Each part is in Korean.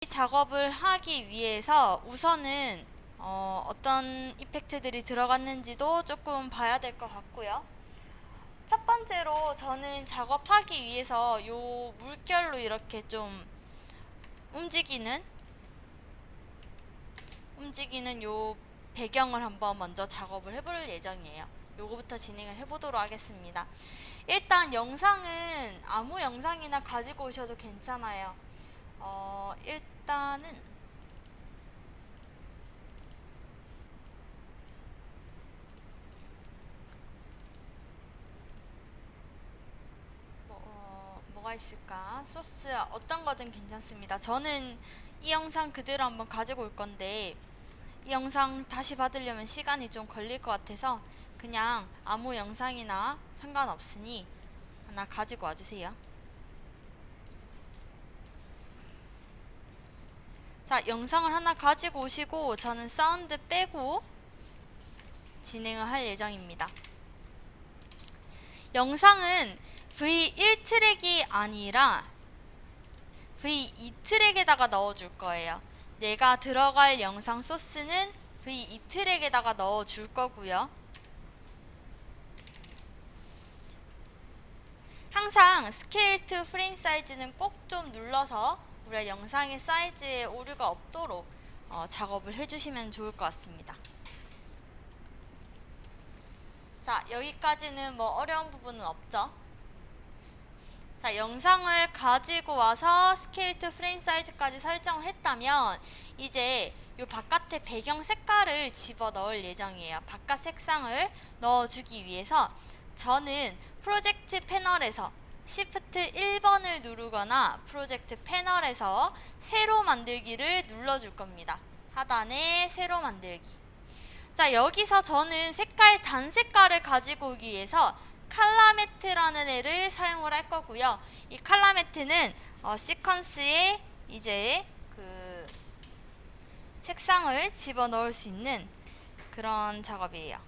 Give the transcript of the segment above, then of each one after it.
이 작업을 하기 위해서 우선은 어떤 이펙트들이 들어갔는지도 조금 봐야 될 것 같고요. 첫 번째로 저는 작업하기 위해서 요 물결로 이렇게 좀 움직이는 요 배경을 한번 먼저 작업을 해볼 예정이에요. 요거부터 진행을 해보도록 하겠습니다. 일단 영상은 아무 영상이나 가지고 오셔도 괜찮아요. 일단은 뭐가 있을까? 소스 어떤 거든 괜찮습니다. 저는 이 영상 그대로 한번 가지고 올 건데 이 영상 다시 받으려면 시간이 좀 걸릴 것 같아서 그냥 아무 영상이나 상관없으니 하나 가지고 와주세요. 자, 영상을 하나 가지고 오시고 저는 사운드 빼고 진행을 할 예정입니다. 영상은 V1트랙이 아니라 V2트랙에다가 넣어줄 거예요. 내가 들어갈 영상 소스는 V2트랙에다가 넣어줄 거고요. 항상 스케일 투 프레임 사이즈는 꼭 좀 눌러서 우리가 영상의 사이즈에 오류가 없도록 작업을 해주시면 좋을 것 같습니다. 자, 여기까지는 뭐 어려운 부분은 없죠? 자, 영상을 가지고 와서 스케일 투 프레임 사이즈까지 설정을 했다면 이제 이 바깥의 배경 색깔을 집어 넣을 예정이에요. 바깥 색상을 넣어주기 위해서 저는 프로젝트 패널에서 Shift 1번을 누르거나 프로젝트 패널에서 세로 만들기를 눌러줄 겁니다. 하단에 세로 만들기. 자, 여기서 저는 단 색깔을 가지고 오기 위해서 칼라매트라는 애를 사용을 할 거고요. 이 칼라매트는 시퀀스에 이제 그 색상을 집어넣을 수 있는 그런 작업이에요.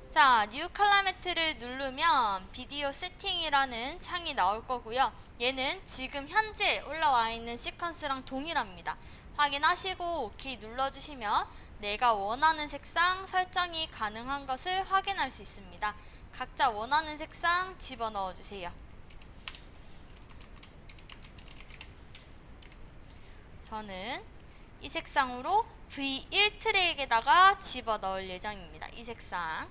자, 뉴 칼라매트를 누르면 비디오 세팅이라는 창이 나올 거고요. 얘는 지금 현재 올라와 있는 시퀀스랑 동일합니다. 확인하시고 OK 눌러주시면 내가 원하는 색상 설정이 가능한 것을 확인할 수 있습니다. 각자 원하는 색상 집어넣어 주세요. 저는 이 색상으로 V1 트랙에다가 집어넣을 예정입니다. 이 색상.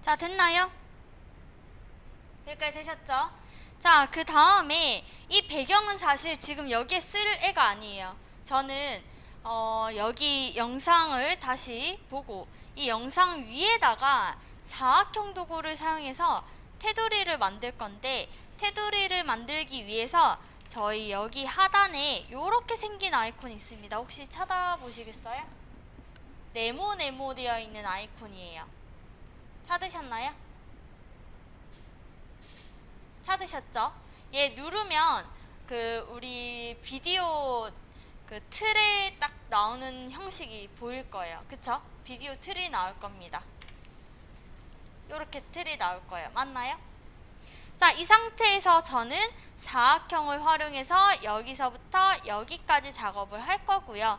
자, 됐나요? 여기까지 되셨죠? 자, 그 다음에 이 배경은 사실 지금 여기에 쓸 애가 아니에요. 저는 여기 영상을 다시 보고 이 영상 위에다가 사각형 도구를 사용해서 테두리를 만들 건데, 테두리를 만들기 위해서 저희 여기 하단에 이렇게 생긴 아이콘이 있습니다. 혹시 찾아보시겠어요? 네모 되어 있는 아이콘이에요. 찾으셨나요? 찾으셨죠? 얘 누르면 그 우리 비디오 그 틀에 딱 나오는 형식이 보일 거예요. 그쵸? 비디오 틀이 나올 겁니다. 요렇게 틀이 나올 거예요. 맞나요? 자, 이 상태에서 저는 사각형을 활용해서 여기서부터 여기까지 작업을 할 거고요.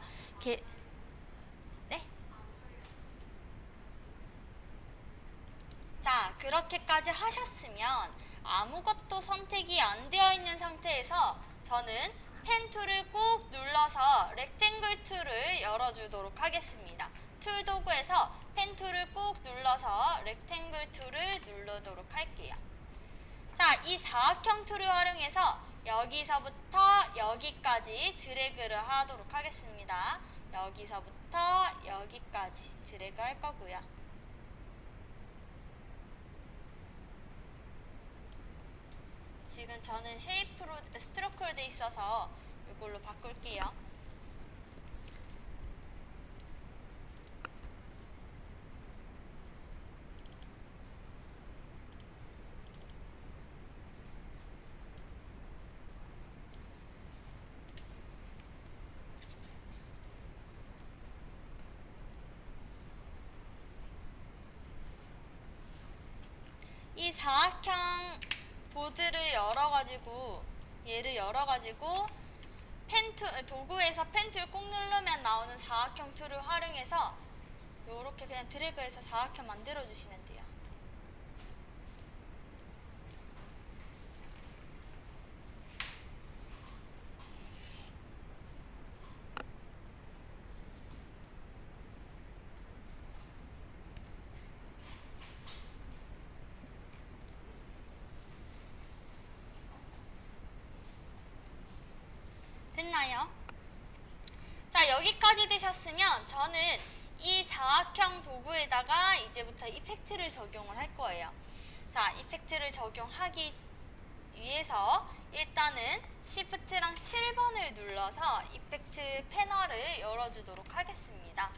네? 자, 그렇게까지 하셨으면 아무것도 선택이 안 되어 있는 상태에서 저는 펜 툴을 꾹 눌러서 렉탱글 툴을 열어주도록 하겠습니다. 툴 도구에서 펜 툴을 꾹 눌러서 렉탱글 툴을 누르도록 할게요. 자, 이 사각형 툴을 활용해서 여기서부터 여기까지 드래그를 하도록 하겠습니다. 여기서부터 여기까지 드래그 할 거고요. 지금 저는 쉐이프로 스트로크로 돼 있어서 이걸로 바꿀게요. 이 사각형 보드를 열어가지고 얘를 열어가지고 도구에서 펜 툴 꾹 누르면 나오는 사각형 툴을 활용해서 요렇게 그냥 드래그해서 사각형 만들어 주시면 돼요. 됐나요? 자, 여기까지 되셨으면 저는 이 사각형 도구에다가 이제부터 이펙트를 적용을 할 거예요. 자, 이펙트를 적용하기 위해서 일단은 Shift랑 7번을 눌러서 이펙트 패널을 열어주도록 하겠습니다.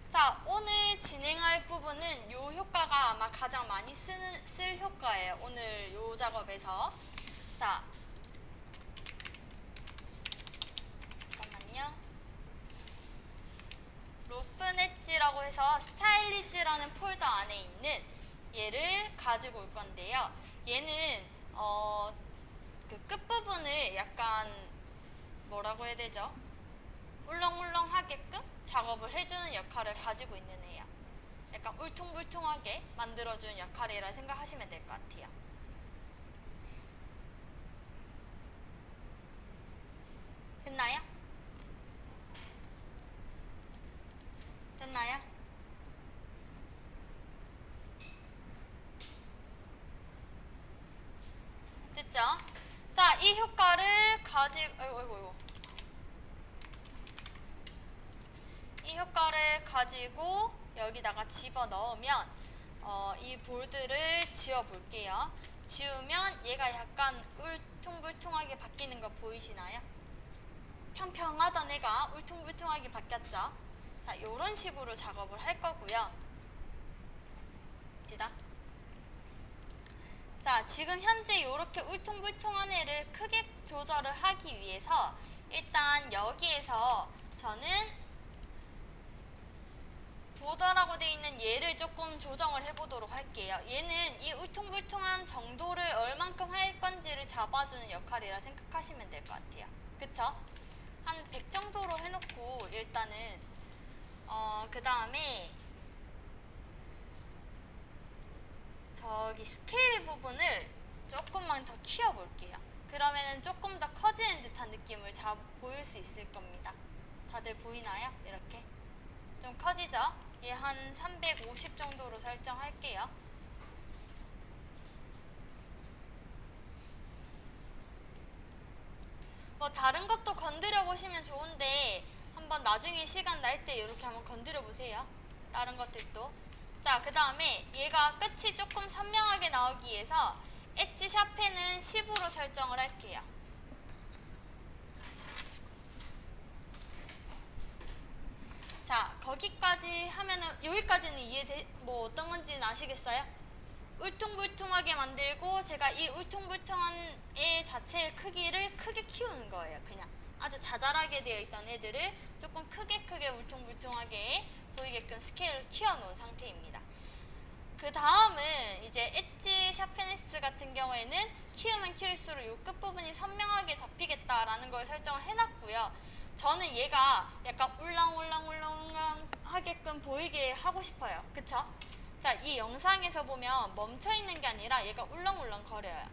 자, 오늘 진행할 부분은 이 효과가 아마 가장 많이 쓸 효과예요. 오늘 이 작업에서. 자, 잠깐만요. 로프넷지라고 해서 스타일리즈라는 폴더 안에 있는 얘를 가지고 올 건데요. 얘는 그 끝부분을 약간 뭐라고 해야 되죠? 울렁울렁하게끔 작업을 해주는 역할을 가지고 있는 애예요. 약간 울퉁불퉁하게 만들어주는 역할이라 생각하시면 될 것 같아요. 됐나요? 됐나요? 됐죠? 자, 이 효과를 이 효과를 가지고 여기다가 집어 넣으면 이 볼드를 지워 볼게요. 지우면 얘가 약간 울퉁불퉁하게 바뀌는 거 보이시나요? 평평하던 애가 울퉁불퉁하게 바뀌었죠? 자, 요런 식으로 작업을 할 거고요. 자, 지금 현재 이렇게 울퉁불퉁한 애를 크게 조절을 하기 위해서 일단 여기에서 저는 보더라고 되어 있는 얘를 조금 조정을 해보도록 할게요. 얘는 이 울퉁불퉁한 정도를 얼만큼 할 건지를 잡아주는 역할이라 생각하시면 될 것 같아요. 그쵸? 한 100 정도로 해놓고 일단은 그 다음에 저기 스케일 부분을 조금만 더 키워볼게요. 그러면은 조금 더 커지는 듯한 느낌을 보일 수 있을 겁니다. 다들 보이나요? 이렇게 좀 커지죠? 얘 한 350 정도로 설정할게요. 뭐 다른 것도 건드려 보시면 좋은데 한번 나중에 시간 날 때 이렇게 한번 건드려 보세요. 다른 것들도. 자, 그 다음에 얘가 끝이 조금 선명하게 나오기 위해서 엣지 샤페는 10으로 설정을 할게요. 자, 거기까지 하면은 여기까지는 뭐 어떤 건지는 아시겠어요? 울퉁불퉁하게 만들고 제가 이 울퉁불퉁한 애 자체의 크기를 크게 키우는 거예요. 그냥 아주 자잘하게 되어 있던 애들을 조금 크게 울퉁불퉁하게 보이게끔 스케일을 키워놓은 상태입니다. 그 다음은 이제 엣지 샤프니스 같은 경우에는 키우면 키울수록 이 끝부분이 선명하게 잡히겠다라는 걸 설정을 해놨고요. 저는 얘가 약간 울랑울랑 하게끔 보이게 하고 싶어요. 그쵸? 자, 이 영상에서 보면 멈춰있는 게 아니라 얘가 울렁울렁 거려요.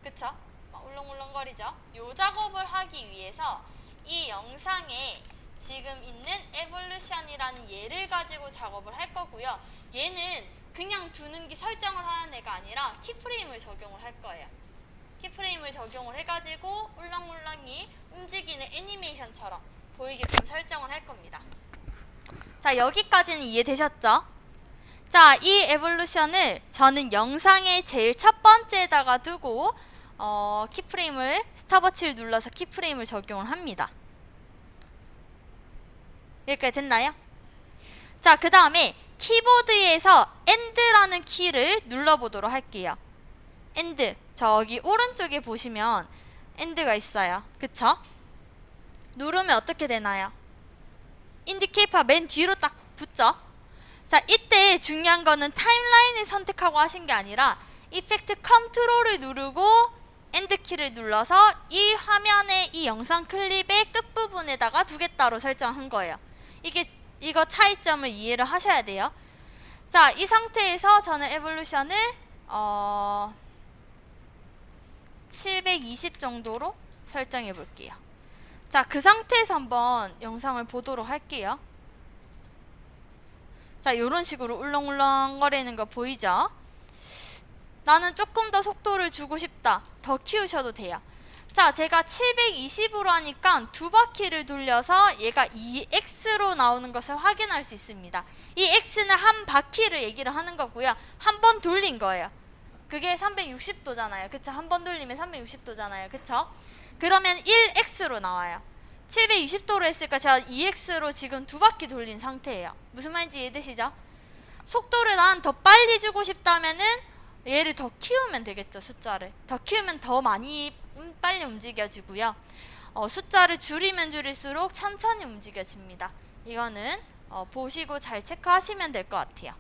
그쵸? 울렁울렁거리죠? 요 작업을 하기 위해서 이 영상에 지금 있는 에볼루션이라는 얘를 가지고 작업을 할 거고요. 얘는 그냥 두는 게 설정을 하는 애가 아니라 키프레임을 적용을 할 거예요. 키프레임을 적용을 해가지고 울렁울렁이 움직이는 애니메이션처럼 보이게끔 설정을 할 겁니다. 자, 여기까지는 이해되셨죠? 자, 이 에볼루션을 저는 영상의 제일 첫 번째에다가 두고 키프레임을 스탑워치를 눌러서 키프레임을 적용을 합니다. 여기까지 됐나요? 자, 그 다음에 키보드에서 END라는 키를 눌러보도록 할게요. END, 저기 오른쪽에 보시면 END가 있어요. 그쵸? 누르면 어떻게 되나요? 인디케이터가 맨 뒤로 딱 붙죠? 자, 이때 중요한 거는 타임라인을 선택하고 하신 게 아니라 이펙트 컨트롤을 누르고 엔드 키를 눌러서 이 화면의 이 영상 클립의 끝부분에다가 두겠다로 설정한 거예요. 이거 차이점을 이해를 하셔야 돼요. 자, 이 상태에서 저는 에볼루션을 720 정도로 설정해 볼게요. 자, 그 상태에서 한번 영상을 보도록 할게요. 자, 요런 식으로 울렁울렁 거리는 거 보이죠? 나는 조금 더 속도를 주고 싶다. 더 키우셔도 돼요. 자, 제가 720으로 하니까 두 바퀴를 돌려서 얘가 2x로 나오는 것을 확인할 수 있습니다. 이 x는 한 바퀴를 얘기를 하는 거고요. 한 번 돌린 거예요. 그게 360도잖아요. 그쵸? 한 번 돌리면 360도잖아요. 그쵸? 그러면 1x로 나와요. 720도로 했으니까 제가 2x로 지금 두 바퀴 돌린 상태예요. 무슨 말인지 이해되시죠? 속도를 난 더 빨리 주고 싶다면은 얘를 더 키우면 되겠죠. 숫자를 더 키우면 더 많이 빨리 움직여지고요. 숫자를 줄이면 줄일수록 천천히 움직여집니다. 이거는 보시고 잘 체크하시면 될 것 같아요.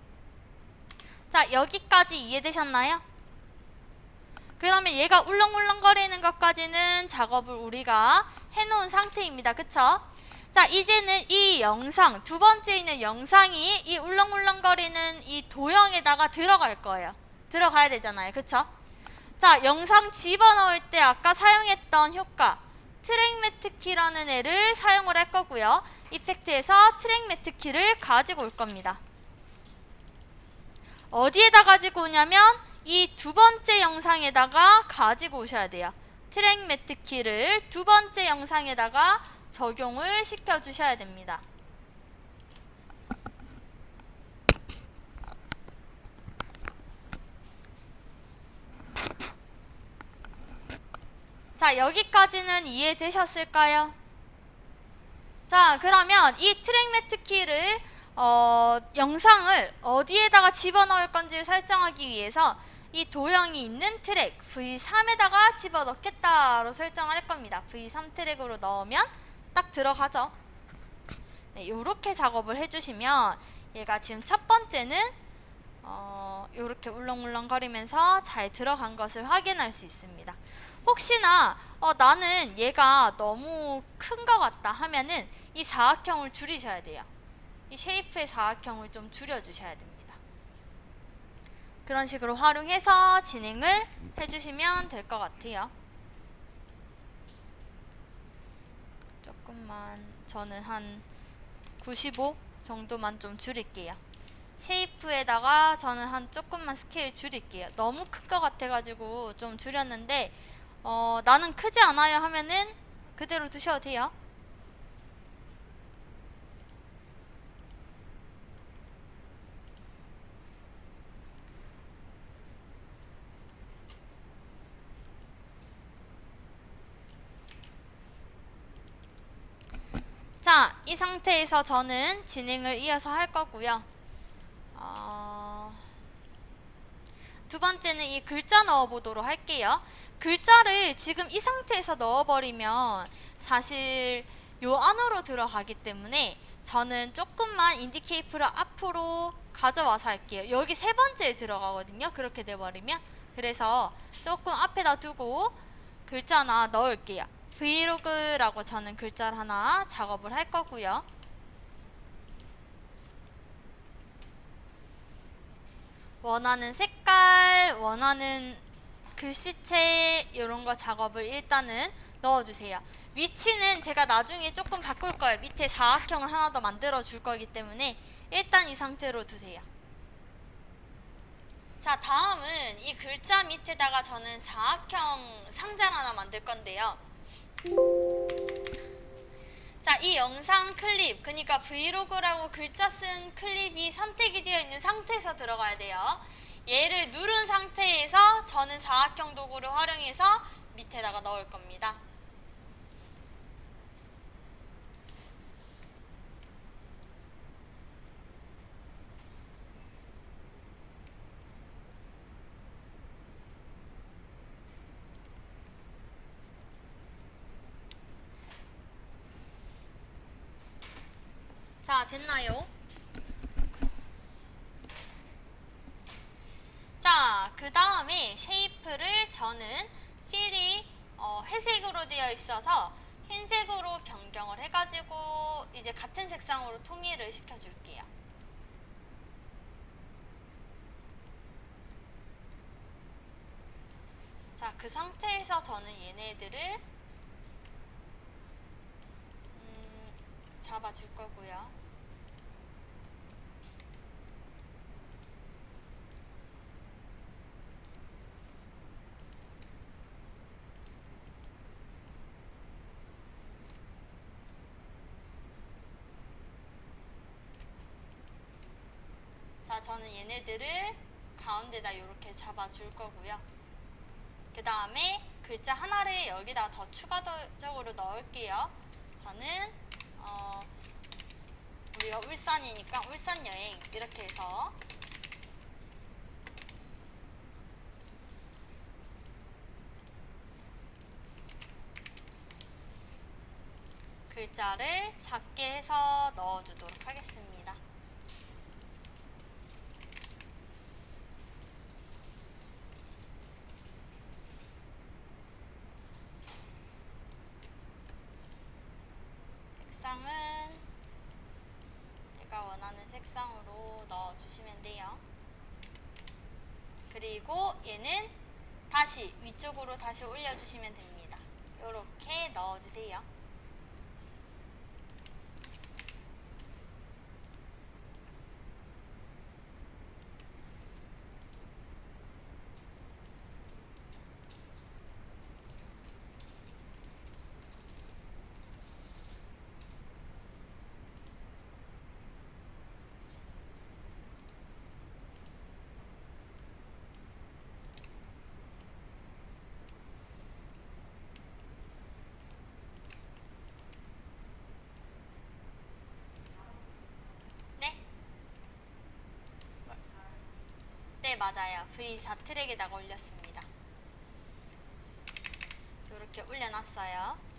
자, 여기까지 이해되셨나요? 그러면 얘가 울렁울렁거리는 것까지는 작업을 우리가 해놓은 상태입니다. 그쵸? 자, 이제는 이 영상, 두 번째 있는 영상이 이 울렁울렁거리는 이 도형에다가 들어갈 거예요. 들어가야 되잖아요. 그쵸? 자, 영상 집어넣을 때 아까 사용했던 효과 트랙 매트 키라는 애를 사용을 할 거고요. 이펙트에서 트랙 매트 키를 가지고 올 겁니다. 어디에다 가지고 오냐면 이 두 번째 영상에다가 가지고 오셔야 돼요. 트랙 매트 키를 두 번째 영상에다가 적용을 시켜 주셔야 됩니다. 자, 여기까지는 이해되셨을까요? 자, 그러면 이 트랙 매트 키를 영상을 어디에다가 집어넣을 건지를 설정하기 위해서 이 도형이 있는 트랙 V3에다가 집어넣겠다로 설정을 할 겁니다. V3 트랙으로 넣으면 딱 들어가죠. 네, 요렇게 작업을 해주시면 얘가 지금 첫 번째는 요렇게 울렁울렁거리면서 잘 들어간 것을 확인할 수 있습니다. 혹시나 나는 얘가 너무 큰 것 같다 하면은 이 사각형을 줄이셔야 돼요. 이 쉐이프의 사각형을 좀 줄여주셔야 됩니다. 그런 식으로 활용해서 진행을 해주시면 될 것 같아요. 조금만 저는 한 95 정도만 좀 줄일게요. 쉐이프에다가 저는 한 조금만 스케일 줄일게요. 너무 큰 것 같아가지고 좀 줄였는데 나는 크지 않아요 하면은 그대로 두셔도 돼요. 자, 이 상태에서 저는 진행을 이어서 할 거고요. 두 번째는 이 글자 넣어보도록 할게요. 글자를 지금 이 상태에서 넣어버리면 사실 요 안으로 들어가기 때문에 저는 조금만 인디케이프를 앞으로 가져와서 할게요. 여기 세 번째에 들어가거든요. 그렇게 돼버리면. 그래서 조금 앞에다 두고 글자 하나 넣을게요. 브이로그라고 저는 글자를 하나 작업을 할 거고요. 원하는 색깔, 원하는 글씨체 이런 거 작업을 일단은 넣어주세요. 위치는 제가 나중에 조금 바꿀 거예요. 밑에 사각형을 하나 더 만들어 줄 거기 때문에 일단 이 상태로 두세요. 자, 다음은 이 글자 밑에다가 저는 사각형 상자를 하나 만들 건데요. 자, 이 영상 클립, 그러니까 브이로그라고 글자 쓴 클립이 선택이 되어 있는 상태에서 들어가야 돼요. 얘를 누른 상태에서 저는 사각형 도구를 활용해서 밑에다가 넣을 겁니다. 자, 됐나요? 자, 그 다음에 쉐이프를 저는 필이 회색으로 되어 있어서 흰색으로 변경을 해가지고 이제 같은 색상으로 통일을 시켜줄게요. 자, 그 상태에서 저는 얘네들을 잡아줄 거고요. 자, 저는 얘네들을 가운데다 이렇게 잡아줄 거고요. 그 다음에 글자 하나를 여기다 더 추가적으로 넣을게요. 저는 우리가 울산이니까 울산 여행 이렇게 해서 글자를 작게 해서 넣어주도록 하겠습니다. 색상은 내가 원하는 색상으로 넣어주시면 돼요. 그리고 얘는 다시 위쪽으로 다시 올려주시면 됩니다. 이렇게 넣어주세요. 네, 맞아요. V4 트랙에다가 올렸습니다. 이렇게 올려놨어요.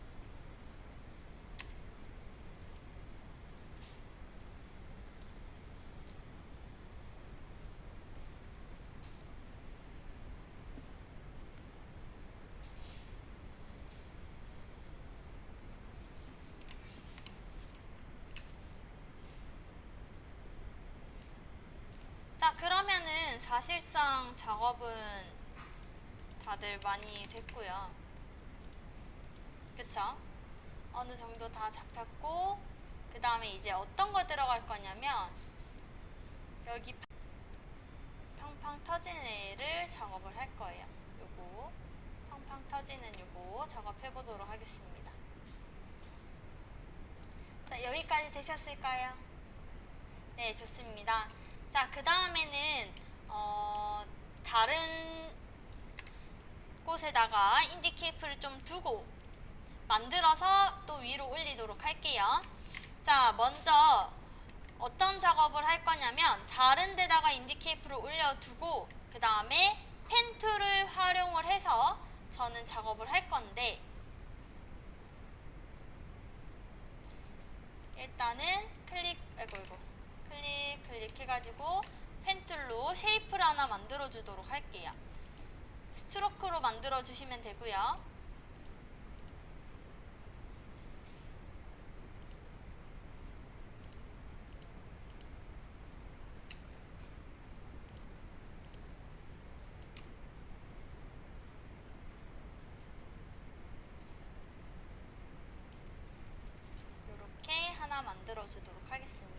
자, 그러면은 사실상 작업은 다들 많이 됐고요. 그쵸? 어느 정도 다 잡혔고 그 다음에 이제 어떤 거 들어갈 거냐면 여기 팡팡 터지는 애를 작업을 할 거예요. 요거 팡팡 터지는 요거 작업해 보도록 하겠습니다. 자, 여기까지 되셨을까요? 네, 좋습니다. 자, 그 다음에는 다른 곳에다가 인디케이프를 좀 두고 만들어서 또 위로 올리도록 할게요. 자, 먼저 어떤 작업을 할 거냐면 다른 데다가 인디케이프를 올려두고 그 다음에 펜 툴을 활용을 해서 저는 작업을 할 건데, 일단은 클릭 해가지고 펜 툴로 쉐이프를 하나 만들어 주도록 할게요. 스트로크로 만들어 주시면 되고요. 이렇게 하나 만들어 주도록 하겠습니다.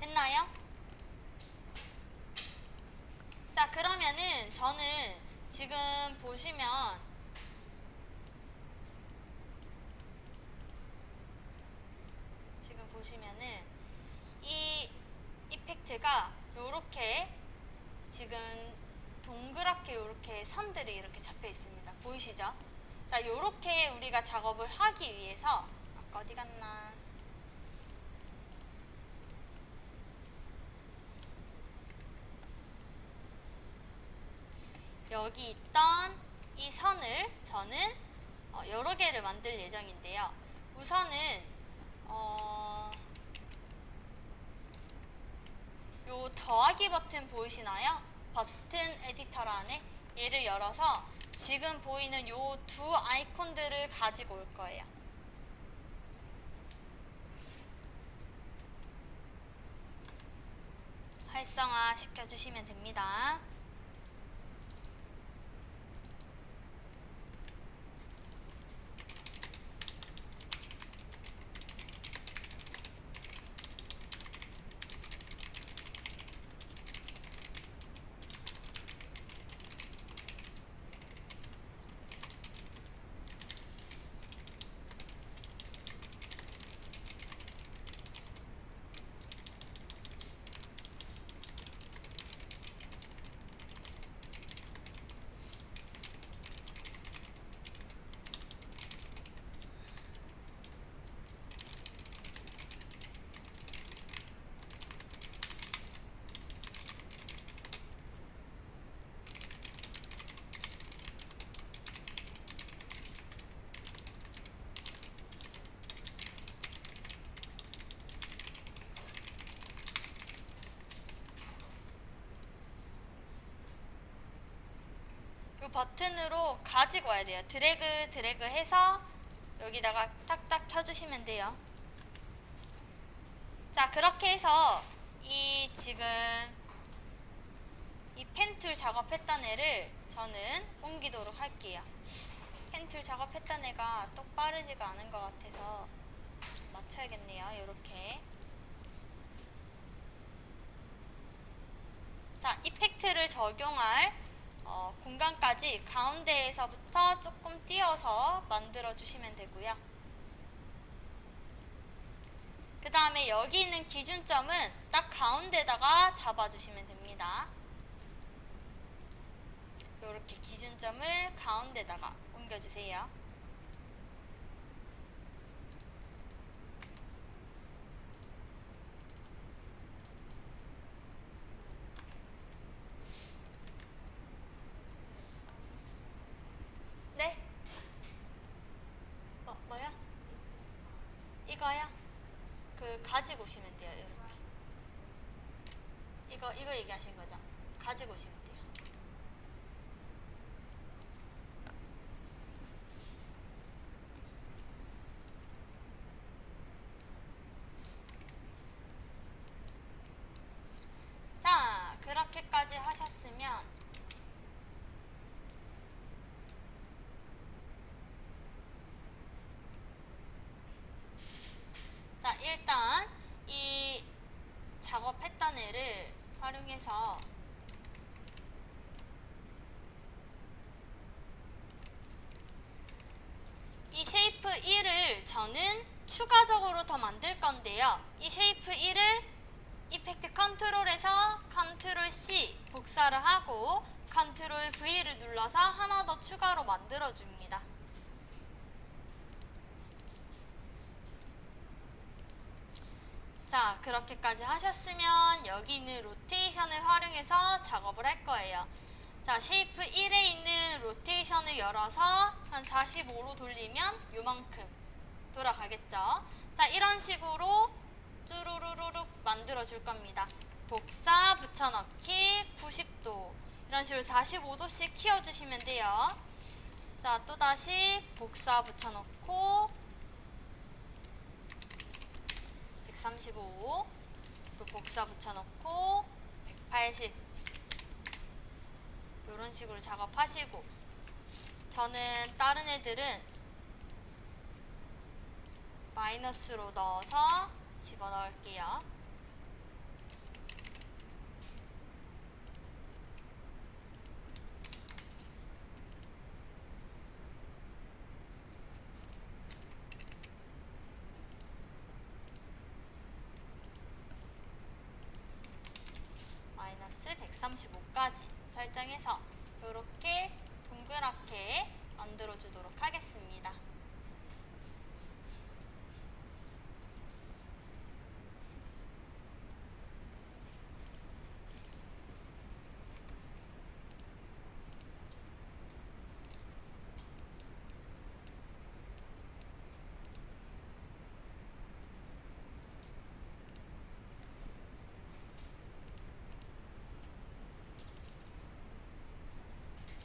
됐나요? 자, 그러면은 저는 지금 보시면은 이 이펙트가 요렇게 지금 동그랗게 요렇게 선들이 이렇게 잡혀 있습니다. 보이시죠? 자, 요렇게 우리가 작업을 하기 위해서, 아까 어디 갔나? 여기 있던 이 선을 저는 여러 개를 만들 예정인데요. 우선은 요 더하기 버튼 보이시나요? 버튼 에디터 안에 얘를 열어서 지금 보이는 요 두 아이콘들을 가지고 올 거예요. 활성화 시켜주시면 됩니다. 이 버튼으로 가지고 와야 돼요. 드래그 해서 여기다가 딱딱 켜주시면 돼요. 자, 그렇게 해서 지금 이 펜툴 작업했던 애를 저는 옮기도록 할게요. 펜툴 작업했던 애가 똑바르지가 않은 것 같아서 맞춰야겠네요. 이렇게. 자, 이펙트를 적용할 공간까지 가운데에서부터 조금 띄어서 만들어 주시면 되고요. 그 다음에 여기 있는 기준점은 딱 가운데다가 잡아주시면 됩니다. 이렇게 기준점을 가운데다가 옮겨주세요. 가지고 오시면 돼요. 이렇게 이거 얘기하신 거죠? 가지고 오시면 돼요. 자, 그렇게까지 하셨으면 자, 일단 이 작업했던 애를 활용해서 이 쉐이프 1을 저는 추가적으로 더 만들 건데요. 이 쉐이프 1을 이펙트 컨트롤에서 컨트롤 C 복사를 하고 컨트롤 V를 눌러서 하나 더 추가로 만들어 줍니다. 자, 그렇게까지 하셨으면 여기 있는 로테이션을 활용해서 작업을 할 거예요. 자, 쉐이프 1에 있는 로테이션을 열어서 한 45로 돌리면 요만큼 돌아가겠죠. 자, 이런 식으로 쭈루루루룩 만들어 줄 겁니다. 복사 붙여넣기 90도 이런 식으로 45도씩 키워주시면 돼요. 자, 또다시 복사 붙여넣고 135, 또 복사 붙여넣고 180 이런 식으로 작업하시고, 저는 다른 애들은 마이너스로 넣어서 집어넣을게요. 마이너스 135까지 설정해서 이렇게 동그랗게 만들어 주도록 하겠습니다.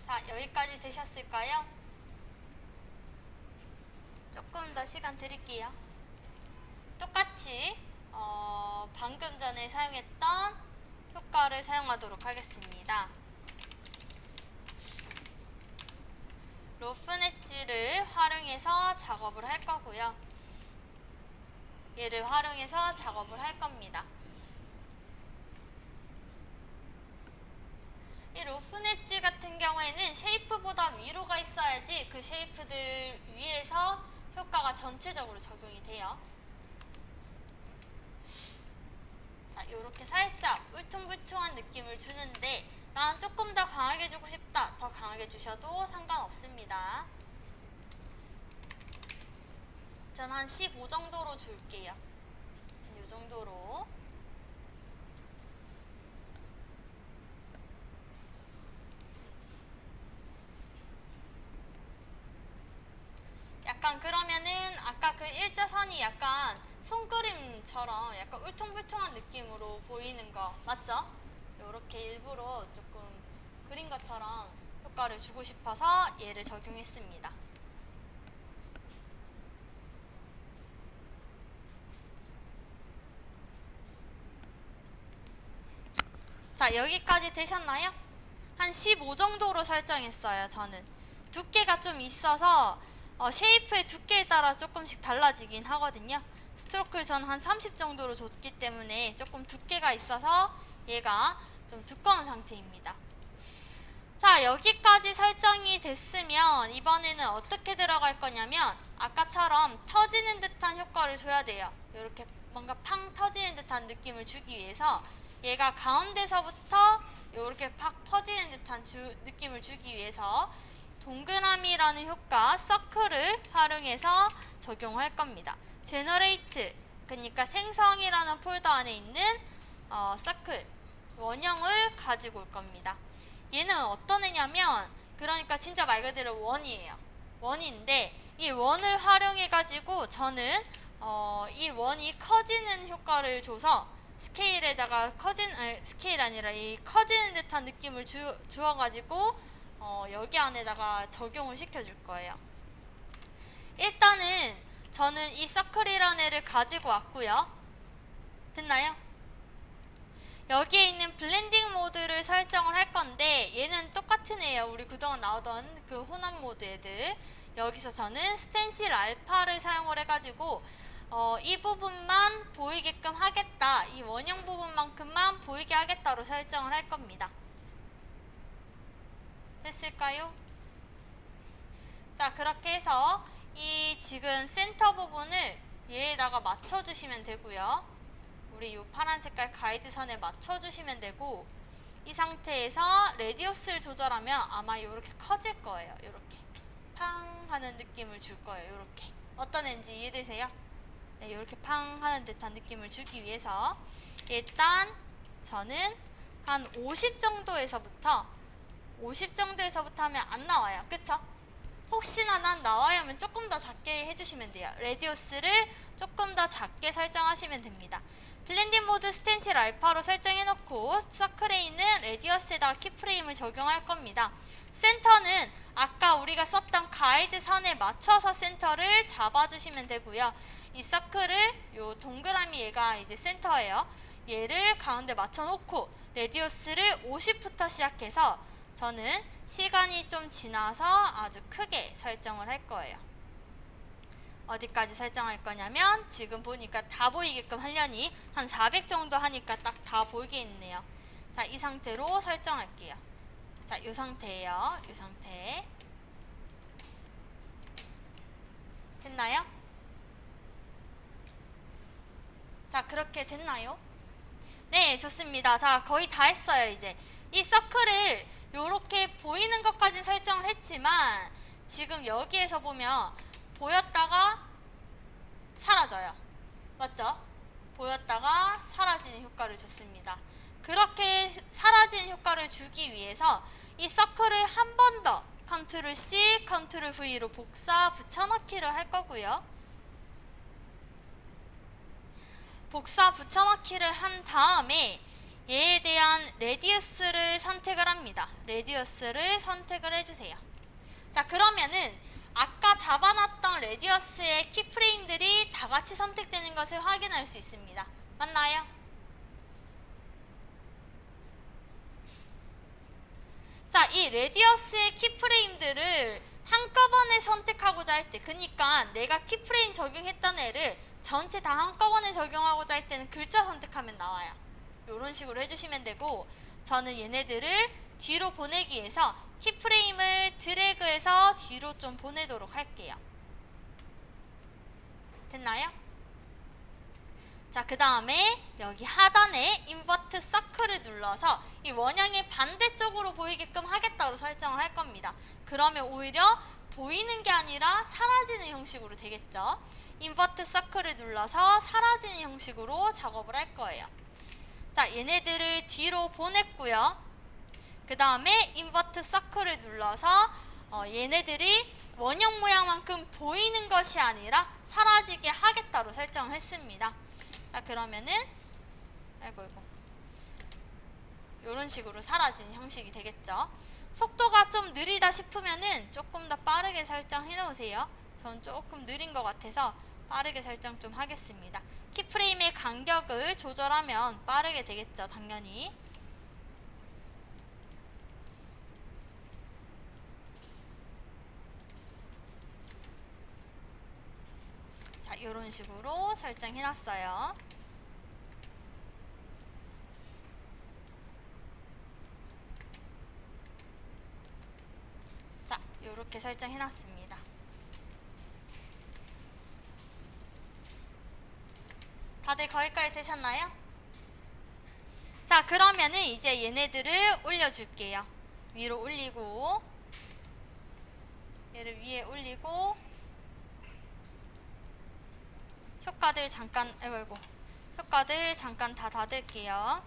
자, 여기까지 되셨을까요? 조금 더 시간 드릴게요. 똑같이 방금 전에 사용했던 효과를 사용하도록 하겠습니다. 로프 엣지를 활용해서 작업을 할 거고요. 얘를 활용해서 작업을 할 겁니다. 이 로프 엣지 같은 경우에는 쉐이프보다 위로가 있어야지 그 쉐이프들 위에서 효과가 전체적으로 적용이 돼요. 자, 이렇게 살짝 울퉁불퉁한 느낌을 주는데 난 조금 더 강하게 주고 싶다, 더 강하게 주셔도 상관없습니다. 전 한 15 정도로 줄게요. 이 정도로. 약간 그러면은 아까 그 일자선이 약간 손그림처럼 약간 울퉁불퉁한 느낌으로 보이는 거 맞죠? 이렇게 일부러 조금 그린 것처럼 효과를 주고 싶어서 얘를 적용했습니다. 자, 여기까지 되셨나요? 한 15 정도로 설정했어요. 저는 두께가 좀 있어서 쉐이프의 두께에 따라 조금씩 달라지긴 하거든요. 스트로크를 저는 한 30 정도로 줬기 때문에 조금 두께가 있어서 얘가 좀 두꺼운 상태입니다. 자, 여기까지 설정이 됐으면 이번에는 어떻게 들어갈 거냐면 아까처럼 터지는 듯한 효과를 줘야 돼요. 이렇게 뭔가 팡 터지는 듯한 느낌을 주기 위해서 얘가 가운데서부터 이렇게 팍 퍼지는 듯한 느낌을 주기 위해서 동그라미라는 효과 서클을 활용해서 적용할 겁니다. 제너레이트, 그러니까 생성이라는 폴더 안에 있는 서클 원형을 가지고 올 겁니다. 얘는 어떤 애냐면 그러니까 진짜 말 그대로 원이에요. 원인데 이 원을 활용해 가지고 저는 이 원이 커지는 효과를 줘서 스케일에다가 스케일 아니라 이 커지는 듯한 느낌을 주어가지고 여기 안에다가 적용을 시켜줄 거예요. 일단은 저는 이 서클이라는 애를 가지고 왔고요. 됐나요? 여기에 있는 블렌딩 모드를 설정을 할 건데 얘는 똑같은 애예요. 우리 그동안 나오던 그 혼합 모드 애들. 여기서 저는 스텐실 알파를 사용을 해가지고 이 부분만 보이게끔 하겠다, 이 원형 부분만큼만 보이게 하겠다로 설정을 할 겁니다. 됐을까요? 자, 그렇게 해서 이 지금 센터 부분을 얘에다가 맞춰주시면 되고요. 우리 이 파란 색깔 가이드선에 맞춰주시면 되고, 이 상태에서 레디어스를 조절하면 아마 이렇게 커질 거예요. 이렇게 팡 하는 느낌을 줄 거예요. 이렇게 어떤 애인지 이해되세요? 네, 이렇게 팡 하는 듯한 느낌을 주기 위해서 일단 저는 한 50 정도에서부터 하면 안 나와요. 그쵸? 혹시나 난 나와야 하면 조금 더 작게 해주시면 돼요. 레디어스를 조금 더 작게 설정하시면 됩니다. 블렌딩 모드 스텐실 알파로 설정해놓고 서클에 있는 레디어스에다가 키프레임을 적용할 겁니다. 센터는 아까 우리가 썼던 가이드 선에 맞춰서 센터를 잡아주시면 되고요. 이 서클을 요 동그라미 얘가 이제 센터예요. 얘를 가운데 맞춰놓고 레디어스를 50부터 시작해서 저는 시간이 좀 지나서 아주 크게 설정을 할 거예요. 어디까지 설정할 거냐면 지금 보니까 다 보이게끔 하려니 한 400 정도 하니까 딱 다 보이게 있네요. 자, 이 상태로 설정할게요. 자, 이 상태예요. 이 상태. 됐나요? 자, 그렇게 됐나요? 네, 좋습니다. 자, 거의 다 했어요. 이제 이 서클을 요렇게 보이는 것까지는 설정을 했지만 지금 여기에서 보면 보였다가 사라져요. 맞죠? 보였다가 사라지는 효과를 줬습니다. 그렇게 사라지는 효과를 주기 위해서 이 서클을 한 번 더 컨트롤 C, 컨트롤 V로 복사 붙여넣기를 할 거고요. 복사 붙여넣기를 한 다음에 얘에 대한 레디어스를 선택을 합니다. 레디어스를 선택을 해주세요. 자, 그러면은 아까 잡아놨던 레디어스의 키프레임들이 다 같이 선택되는 것을 확인할 수 있습니다. 맞나요? 자, 이 레디어스의 키프레임들을 한꺼번에 선택하고자 할 때, 그러니까 내가 키프레임 적용했던 애를 전체 다 한꺼번에 적용하고자 할 때는 글자 선택하면 나와요. 이런 식으로 해주시면 되고, 저는 얘네들을 뒤로 보내기 위해서 키프레임을 드래그해서 뒤로 좀 보내도록 할게요. 됐나요? 자, 그 다음에 여기 하단에 인버트 서클을 눌러서 이 원형의 반대쪽으로 보이게끔 하겠다고 설정을 할 겁니다. 그러면 오히려 보이는 게 아니라 사라지는 형식으로 되겠죠. 인버트 서클을 눌러서 사라지는 형식으로 작업을 할 거예요. 자, 얘네들을 뒤로 보냈고요. 그 다음에 인버트 서클을 눌러서 얘네들이 원형 모양만큼 보이는 것이 아니라 사라지게 하겠다로 설정을 했습니다. 자, 그러면은 아이고 이런 식으로 사라지는 형식이 되겠죠. 속도가 좀 느리다 싶으면은 조금 더 빠르게 설정해 놓으세요. 전 조금 느린 것 같아서 빠르게 설정 좀 하겠습니다. 키프레임의 간격을 조절하면 빠르게 되겠죠, 당연히. 자, 이런 식으로 설정해 놨어요. 자, 이렇게 설정해 놨습니다. 다들 거기까지 되셨나요? 자, 그러면은 이제 얘네들을 올려줄게요. 위로 올리고, 얘를 위에 올리고, 효과들 잠깐 효과들 잠깐 다 닫을게요.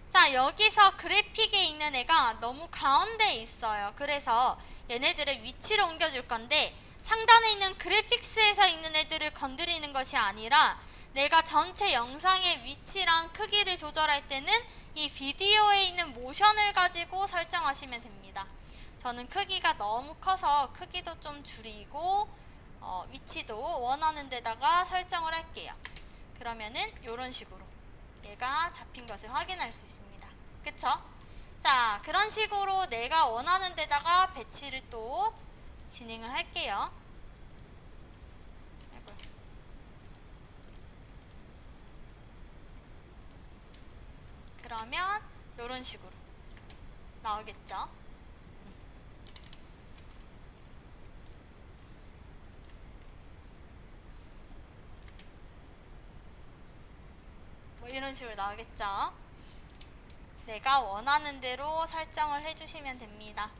자, 자, 여기서 그래픽에 있는 애가 너무 가운데에 있어요. 그래서 얘네들의 위치를 옮겨줄 건데 상단에 있는 그래픽스에서 있는 애들을 건드리는 것이 아니라 내가 전체 영상의 위치랑 크기를 조절할 때는 이 비디오에 있는 모션을 가지고 설정하시면 됩니다. 저는 크기가 너무 커서 크기도 좀 줄이고 위치도 원하는 데다가 설정을 할게요. 그러면은 이런 식으로 얘가 잡힌 것을 확인할 수 있습니다. 그쵸? 자, 그런 식으로 내가 원하는 데다가 배치를 또 진행을 할게요. 아이고요. 그러면 이런 식으로 나오겠죠? 뭐 이런 식으로 나오겠죠? 내가 원하는 대로 설정을 해주시면 됩니다.